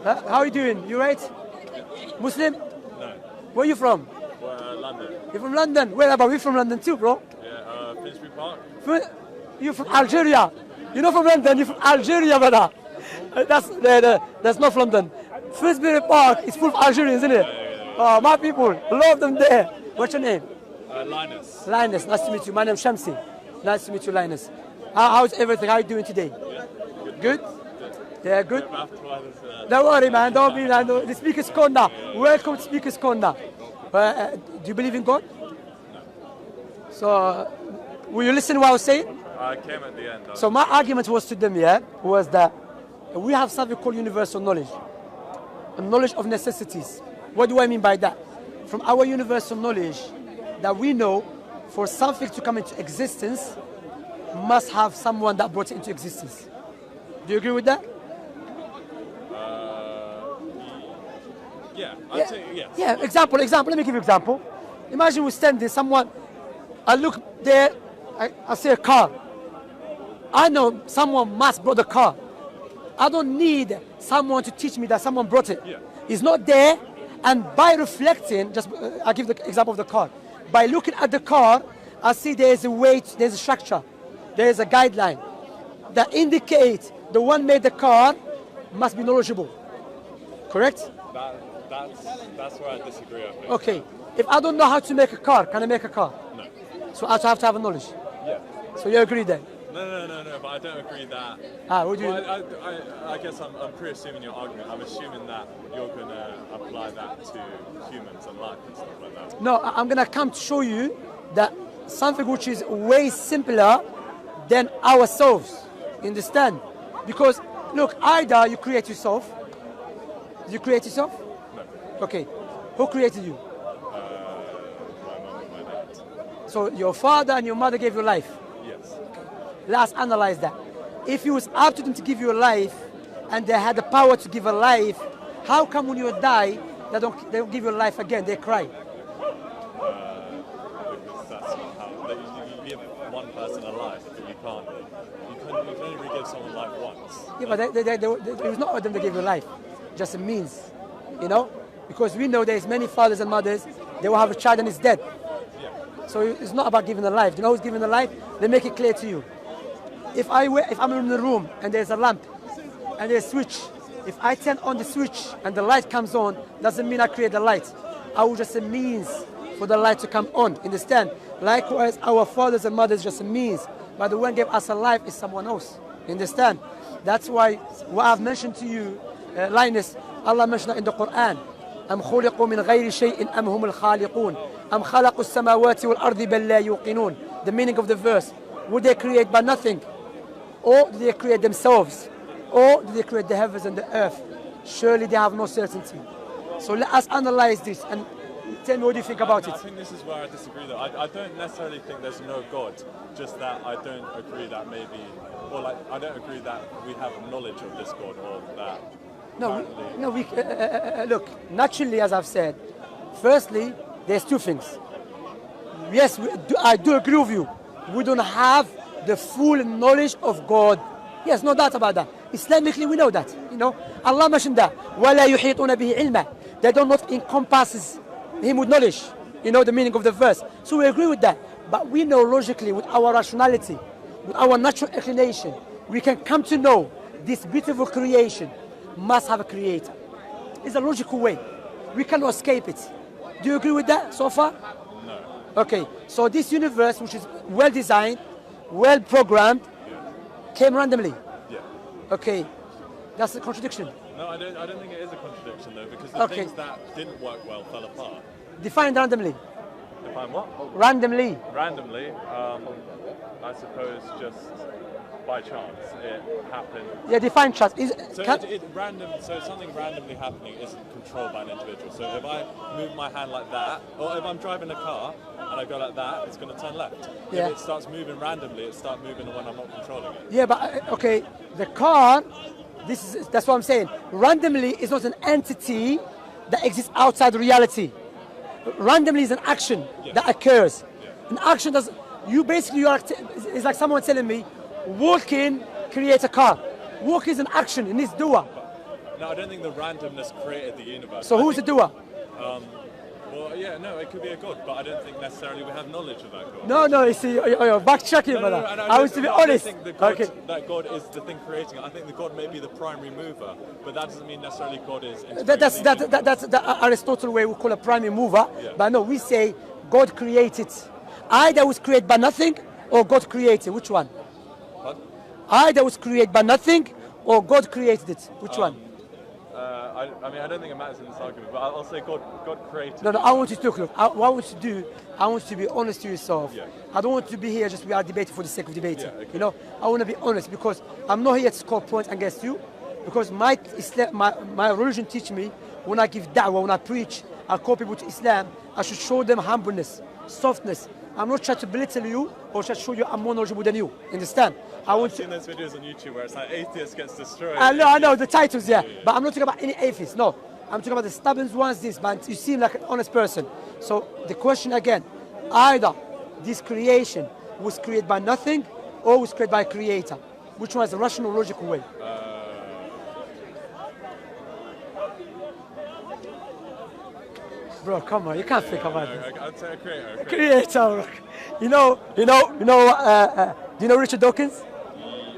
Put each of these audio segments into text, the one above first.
How are you doing? You right? Muslim? No. Where are you from? London. You're from London? Where about? We're from London too, bro. Yeah, Finsbury Park. You're from Algeria. You're not from London, you're from Algeria, brother. That's not from London. Finsbury Park is full of Algerians, isn't it? Oh, my people. A lot of them there. What's your name? Linus. Linus, nice to meet you. My name's Shamsi. Nice to meet you, Linus. How's everything? How are you doing today? Yeah. Good? Yeah, good. Don't worry, man. Don't be. The Speaker's Corner. Welcome to Speaker's Corner. Do you believe in God? No. So, will you listen to what I was saying? I came at the end. So my argument was to them, was that we have something called universal knowledge. A knowledge of necessities. What do I mean by that? From our universal knowledge, that we know for something to come into existence, must have someone that brought it into existence. Do you agree with that? Yeah, I'd say yes. Yeah, example. Let me give you an example. Imagine we stand there, I look there, I see a car. I know someone must brought the car. I don't need someone to teach me that someone brought it. Yeah. It's not there, and by reflecting, I give the example of the car. By looking at the car, I see there's a weight, there's a structure, there's a guideline that indicates the one made the car must be knowledgeable. Correct? That's where I disagree, I think. Okay. If I don't know how to make a car, can I make a car? No. So I have to have a knowledge. Yeah. So you agree then? No, but I don't agree that. Would you? Well, I guess I'm pre-assuming your argument. I'm assuming that you're going to apply that to humans and life and stuff like that. No, I'm going to come to show you that something which is way simpler than ourselves. You understand? Because, look, either you create yourself. Did you create yourself? No. Okay. Who created you? My mum and my dad. So your father and your mother gave you life. Yes. Let's analyze that. If it was up to them to give you a life, and they had the power to give a life, how come when you die, they don't give you a life again? They cry. Because that's not how you give one person a life, but you can only really give someone life once. Yeah, but it was not all them that gave you life, just a means, because we know there's many fathers and mothers, they will have a child and it's dead. Yeah. So it's not about giving a life. You know who's giving a life? They make it clear to you. If I'm in the room and there's a lamp and there's a switch, if I turn on the switch and the light comes on, doesn't mean I create the light. I will just a means for the light to come on. Understand? Likewise, our fathers and mothers just a means, but the one gave us a life is someone else. Understand? That's why what I've mentioned to you, Linus, Allah mentioned in the Quran. أم خلقوا من غير شيء أم هم الخالقون أم خلقوا السماوات والأرض بل لا يوقنون. The meaning of the verse. Would they create by nothing? Or do they create themselves? Or do they create the heavens and the earth? Surely they have no certainty. So let us analyze this and tell me what do you think about it. I think this is where I disagree though. I don't necessarily think there's no God, just that I don't agree that maybe, I don't agree that we have knowledge of this God or that. Look, naturally, as I've said, firstly, there's two things. Yes, I do agree with you. We don't have the full knowledge of God. Yes, no doubt about that. Islamically, we know that. Allah mentioned that. وَلَا يُحِيطُونَ بِهِ عِلْمًا. They do not encompass Him with knowledge. The meaning of the verse. So we agree with that. But we know logically, with our rationality, with our natural inclination, we can come to know this beautiful creation must have a creator. It's a logical way. We cannot escape it. Do you agree with that so far? No. Okay, so this universe, which is well designed, well programmed, came randomly. Yeah. Okay, that's a contradiction. No, I don't think it is a contradiction though, because the things that didn't work well fell apart. Define randomly. Define what? Randomly. Randomly, I suppose just by chance it happened. Yeah, define chance. So something randomly happening isn't controlled by an individual. So if I move my hand like that, or if I'm driving a car and I go like that, it's going to turn left. Yeah. If it starts moving randomly, it starts moving when I'm not controlling it. Yeah, but okay, the car, that's what I'm saying. Randomly is not an entity that exists outside reality. Randomly is an action that occurs. An action does. It's like someone telling me, walking creates a car. Walk is an action, it needs doer. No, I don't think the randomness created the universe. So who's the doer? Well, yeah, no, it could be a God, but I don't think necessarily we have knowledge of that God. No, you see, you're backtracking, brother. I was to be honest. I don't think that God is the thing creating it. I think the God may be the primary mover, but that doesn't mean necessarily God is. That's the Aristotle way we call a primary mover. Yeah. But no, we say God created. Either was created by nothing or God created. Which one? What? Either was created by nothing or God created it. Which one? I mean, I don't think it matters in this argument, but I'll say God created. No, I want you to look. What I want you to do, I want you to be honest to yourself. Yeah. I don't want you to be here just we are debating for the sake of debating. Yeah, okay. You know, I want to be honest because I'm not here to score points against you. Because my religion teach me when I give da'wah, when I preach, I call people to Islam, I should show them humbleness, softness. I'm not trying to belittle you or try to show you I'm more knowledgeable than you. Understand? I've seen those videos on YouTube where it's like atheist gets destroyed. I know the titles, yeah. But I'm not talking about any atheists, no. I'm talking about the stubborn ones, but you seem like an honest person. So the question again, either this creation was created by nothing or was created by a creator. Which one is the rational, logical way? Bro, come on, you can't think about it. I'd say a creator. Creator. Do you know Richard Dawkins?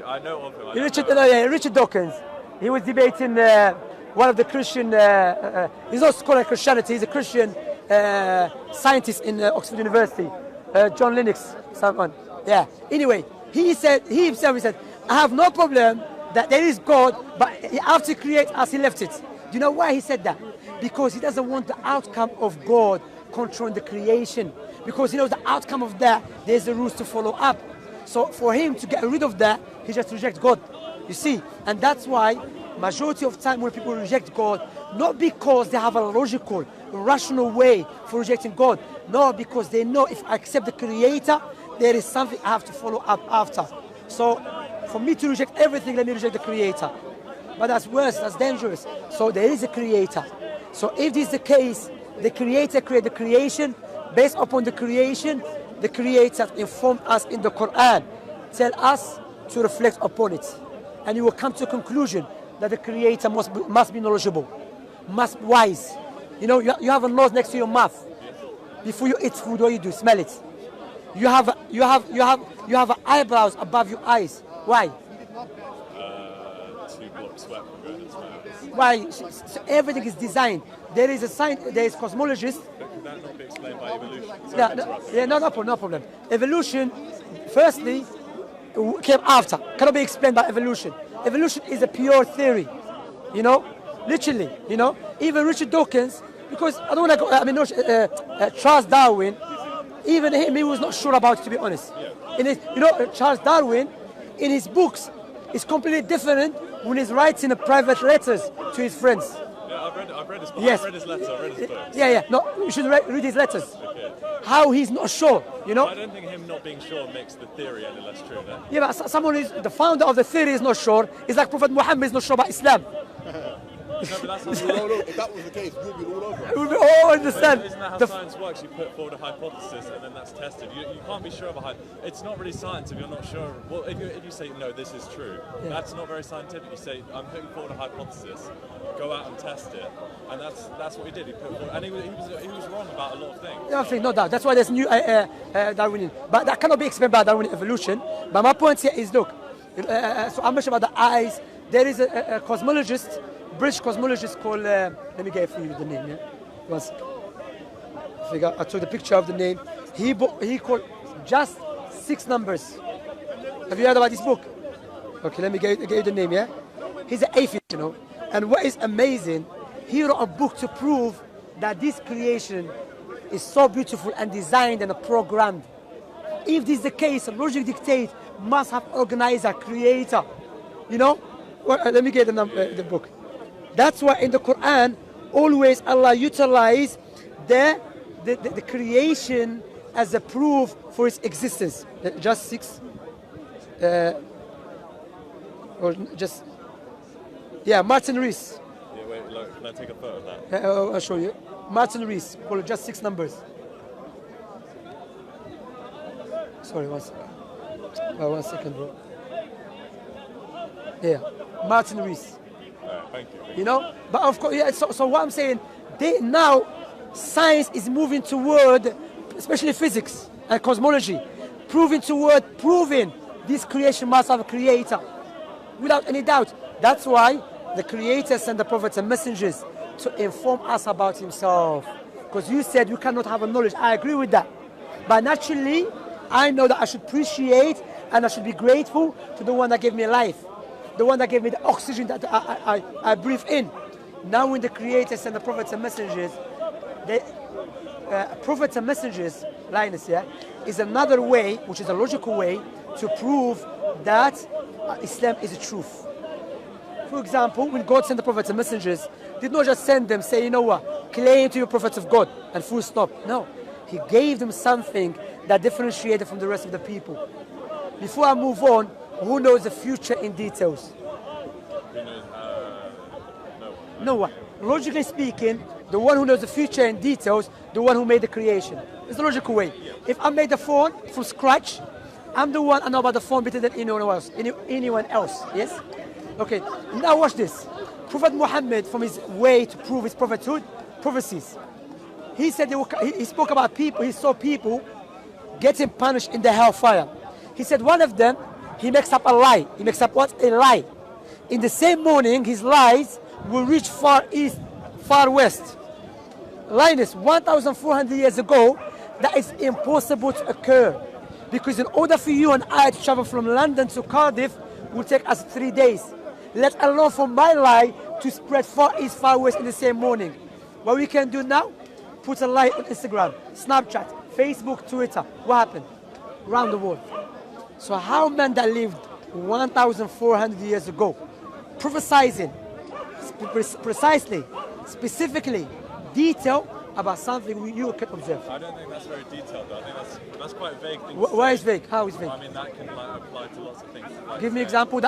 I know of him. Richard Dawkins. He was debating one of the Christian. He's not a scholar of Christianity. He's a Christian scientist in Oxford University. John Lennox, someone. Yeah. Anyway, he himself said, I have no problem that there is God, but after create us, he left it. Do you know why he said that? Because he doesn't want the outcome of God controlling the creation. Because he knows the outcome of that, there's the rules to follow up. So for him to get rid of that, he just rejects God. You see? And that's why majority of time when people reject God, not because they have a logical, rational way for rejecting God. No, because they know if I accept the Creator, there is something I have to follow up after. So for me to reject everything, let me reject the Creator. But that's worse, that's dangerous. So there is a Creator. So if this is the case, the Creator created the creation. Based upon the creation, the Creator informed us in the Quran. Tell us to reflect upon it. And you will come to a conclusion that the Creator must be knowledgeable, must be wise. You know, you have a nose next to your mouth. Before you eat food, what do you do? Smell it. You have eyebrows above your eyes. Why? To block sweat from going into my eyes. Why? So everything is designed. There is a science. There is cosmologists. But can that not be explained by evolution? No problem. Evolution, firstly, came after. Cannot be explained by evolution. Evolution is a pure theory. You know, literally. You know, even Richard Dawkins, because I don't want to go. I mean, Charles Darwin, even him, he was not sure about it, to be honest. Yeah. Charles Darwin, in his books, is completely different when he's writing private letters to his friends. Yeah, I've read his book. Yes. I've read his letter. I've read his books. Yeah. No, you should read his letters. Okay. How he's not sure, you know? I don't think him not being sure makes the theory any less true, no? Yeah, but someone is the founder of the theory is not sure. It's like Prophet Muhammad is not sure about Islam. No, but that's If that was the case, we'll be all over it. We all understand. Isn't that how science works? You put forward a hypothesis and then that's tested. You can't be sure of a hypothesis. It's not really science if you're not sure. Well, if you say, no, this is true, that's not very scientific. You say, I'm putting forward a hypothesis, go out and test it. And that's what he did. He put forward, and he was wrong about a lot of things. I think no doubt. That's why there's new Darwinian. But that cannot be explained by Darwinian evolution. But my point here is, look, so I mentioned about the eyes. There is a cosmologist, British cosmologist called, let me get for you the name, yeah? Once. I took the picture of the name. He called just 6 numbers. Have you heard about this book? Okay, let me get you the name, yeah? He's an atheist, you know. And what is amazing, he wrote a book to prove that this creation is so beautiful and designed and programmed. If this is the case, logic dictates must have organizer, creator. You know? Well, let me get the book. That's why in the Quran, always Allah utilize the creation as a proof for its existence. Just 6, or just, Martin Rees. Yeah, wait, look, can I take a photo of that? I'll show you. Martin Rees, called just 6 numbers. Sorry, 1 second. 1 second, bro. Yeah, Martin Rees. Thank you. You know, but of course, yeah, so what I'm saying, now science is moving toward, especially physics and cosmology, proving this creation must have a creator, without any doubt. That's why the creator sent the prophets and messengers to inform us about himself. Because you said you cannot have a knowledge. I agree with that. But naturally, I know that I should appreciate and I should be grateful to the one that gave me life, the one that gave me the oxygen that I breathe in. Now when the creator sent the prophets and messengers, prophets and messengers, Linus, yeah, is another way, which is a logical way, to prove that Islam is the truth. For example, when God sent the prophets and messengers, did not just send them, say, you know what, claim to be prophets of God and full stop. No, he gave them something that differentiated from the rest of the people. Before I move on, who knows the future in details? No one. Logically speaking, the one who knows the future in details, the one who made the creation. It's the logical way. If I made the phone from scratch, I'm the one I know about the phone better than anyone else. Yes? Okay, now watch this. Prophet Muhammad, from his way to prove his prophethood, prophecies. He said he spoke about people, he saw people getting punished in the hellfire. He said one of them, he makes up a lie. He makes up what? A lie. In the same morning, his lies will reach far east, far west. Linus, 1,400 years ago, that is impossible to occur. Because in order for you and I to travel from London to Cardiff, it will take us 3 days. Let alone for my lie to spread far east, far west in the same morning. What we can do now, put a lie on Instagram, Snapchat, Facebook, Twitter. What happened? Around the world. So how men that lived 1,400 years ago, prophesizing precisely, specifically, detail about something you can observe. I don't think that's very detailed though. I think that's quite vague. Why is vague? How is vague? I mean, that can apply to lots of things. Give me an example.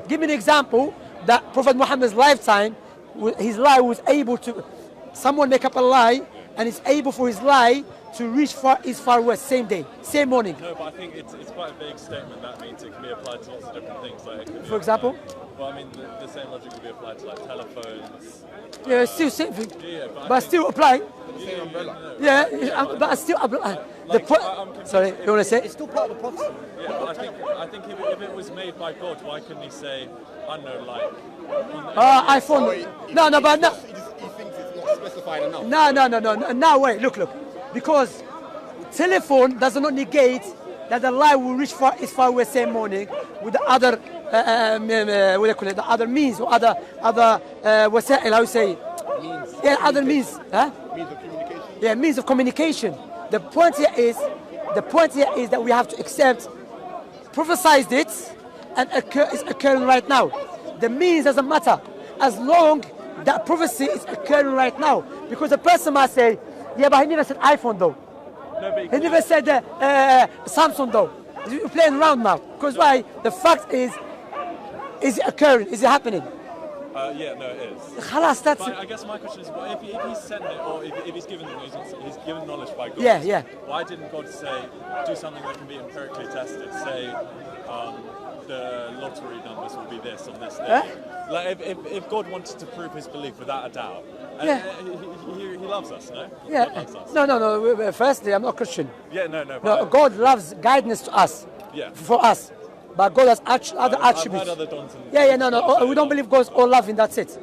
Give me an example that Prophet Muhammad's lifetime, his lie was able to, someone make up a lie, and it's able for his lie to reach far east, far west, same day, same morning. No, but I think it's quite a vague statement. That means it can be applied to lots of different things. Like it could be for example? Well, I mean, the same logic could be applied to like telephones. Yeah, still same thing. Yeah, but still apply. Same umbrella. Yeah, but I still apply. Sorry, you want to say? It's still part of the prophecy. Yeah, but I think if it was made by God, why couldn't he say, I don't know, like... iPhone. No, but no. He thinks it's not specified enough. No. Now wait, look. Because telephone does not negate that the light will reach far east, far west same morning with the other what do you call it? The other means or other what's that? How you say? Means. Yeah, other means. Huh? Means of communication. Yeah, means of communication. The point here is that we have to accept, prophesized it, and it's occurring right now. The means doesn't matter as long that prophecy is occurring right now. Because a person might say, yeah, but he never said iPhone though. No, but he never said Samsung though. You're playing around now. Because why? The fact is it occurring? Is it happening? Yeah, no, it is. Khalas, that's but I guess my question is, well, if he's sent it, or if he's given knowledge by God, yeah. Why didn't God say, do something that can be empirically tested? Say, the lottery numbers will be this on this day. Like, if God wanted to prove his belief without a doubt, he loves us, no? Yeah. God loves us. No. Firstly, I'm not Christian. Yeah, no. No, God loves guidance to us. Yeah. For us. But God has other attributes. I've heard other dons and No. We don't believe God's all loving, that's it.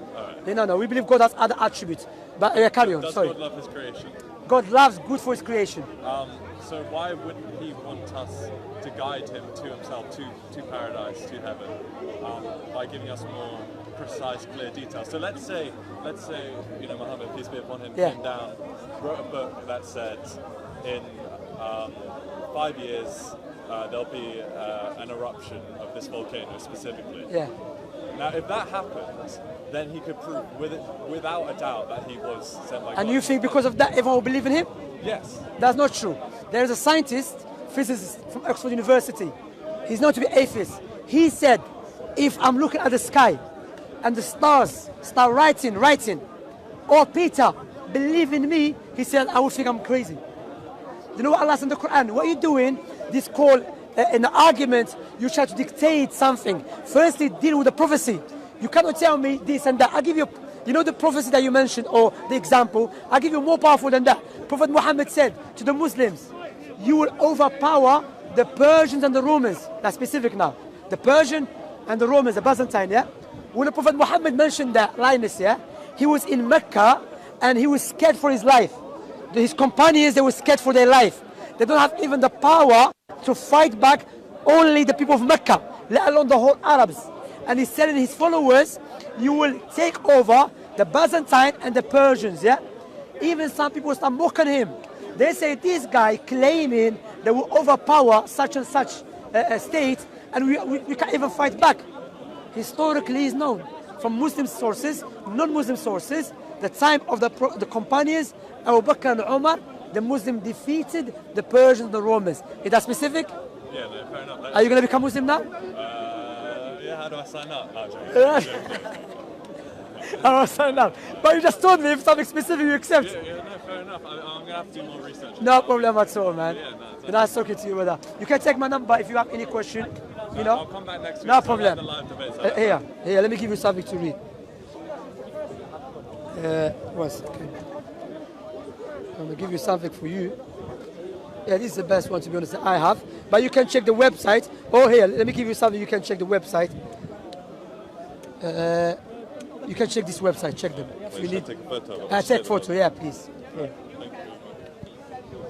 Right. No. We believe God has other attributes. But carry on, sorry. Does God love his creation? God loves good for his creation. So why wouldn't he want us to guide him to himself, to paradise, to heaven, by giving us more precise, clear details? So let's say, Muhammad, peace be upon him, came down, wrote a book that said, in 5 years, there'll be an eruption of this volcano specifically. Yeah. Now, if that happened, then he could prove without a doubt that he was sent by God. And you think because of that everyone will believe in him? Yes. That's not true. There is a scientist, physicist from Oxford University. He's known to be atheist. He said, if I'm looking at the sky and the stars start writing, oh Peter, believe in me, he said, I would think I'm crazy. You know what Allah says in the Quran? What are you doing? This called an argument, you try to dictate something. Firstly, deal with the prophecy. You cannot tell me this and that. I give you, you know the prophecy that you mentioned or the example, I give you more powerful than that. Prophet Muhammad said to the Muslims, you will overpower the Persians and the Romans. That's specific now. The Persian and the Romans, the Byzantine, yeah? When the Prophet Muhammad mentioned that Linus, yeah? He was in Mecca and he was scared for his life. His companions, they were scared for their life. They don't have even the power to fight back only the people of Mecca, let alone the whole Arabs. And he's telling his followers, you will take over the Byzantine and the Persians, yeah? Even some people start mocking him. They say, this guy claiming they will overpower such and such state, and we can't even fight back. Historically is known from Muslim sources, non-Muslim sources, the time of the companions, Abu Bakr and Umar, the Muslim defeated the Persians and the Romans. Is that specific? Yeah, no, fair enough. Are you going to become Muslim now? Yeah, how do I sign up? Oh, I don't sign up. But you just told me if something specific you accept. yeah, no, fair enough. I'm going to have to do more research. No problem at all, man. Yeah, no, it's Nice talking to you, brother. You can take my number if you have any question. You know? I'll come back next week. No so problem. the live debate, so Here, let me give you something to read. 1 second. I'm going to give you something for you. Yeah, this is the best one, to be honest, that I have. But you can check the website. Oh, here, let me give you something. You can check the website. You can check this website. Check them. If you need. take a photo of it. Take photo, yeah, please. Yeah.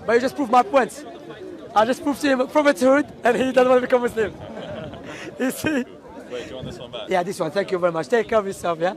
But you just proved my point. I just proved to him Prophethood, and he doesn't want to become Muslim. You see? Wait, do you want this one back? Yeah, this one. Thank you very much. Take care of yourself, yeah?